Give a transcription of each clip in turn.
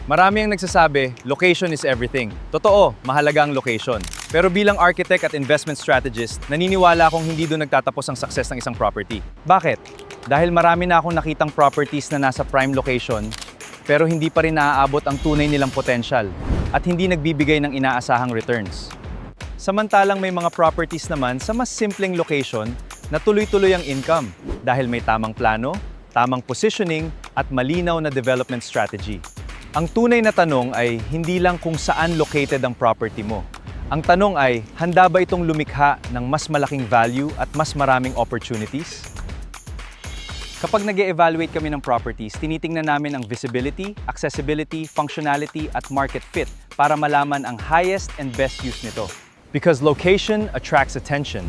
Marami ang nagsasabi, location is everything. Totoo, mahalaga ang location. Pero bilang architect at investment strategist, naniniwala akong hindi doon nagtatapos ang success ng isang property. Bakit? Dahil marami na akong nakitang properties na nasa prime location, pero hindi pa rin naaabot ang tunay nilang potential at hindi nagbibigay ng inaasahang returns. Samantalang may mga properties naman sa mas simpleng location na tuloy-tuloy ang income dahil may tamang plano, tamang positioning at malinaw na development strategy. Ang tunay na tanong ay hindi lang kung saan located ang property mo. Ang tanong ay, handa ba itong lumikha ng mas malaking value at mas maraming opportunities? Kapag nag-e-evaluate kami ng properties, tinitingnan namin ang visibility, accessibility, functionality at market fit para malaman ang highest and best use nito. Because location attracts attention,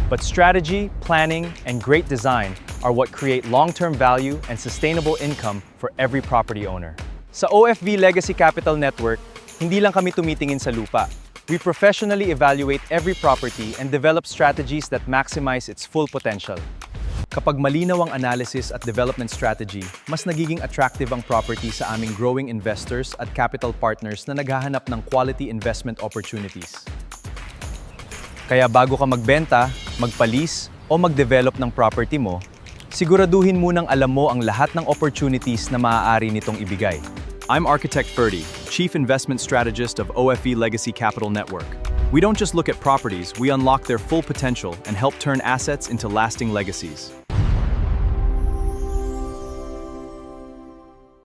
but strategy, planning, and great design are what create long-term value and sustainable income for every property owner. Sa OFV Legacy Capital Network, hindi lang kami tumitingin sa lupa. We professionally evaluate every property and develop strategies that maximize its full potential. Kapag malinaw ang analysis at development strategy, mas nagiging attractive ang property sa aming growing investors at capital partners na naghahanap ng quality investment opportunities. Kaya bago ka magbenta, magpalis, o mag-develop ng property mo, siguraduhin munang alam mo ang lahat ng opportunities na maaari nitong ibigay. I'm Architect Ferdy, Chief Investment Strategist of OFE Legacy Capital Network. We don't just look at properties, we unlock their full potential and help turn assets into lasting legacies.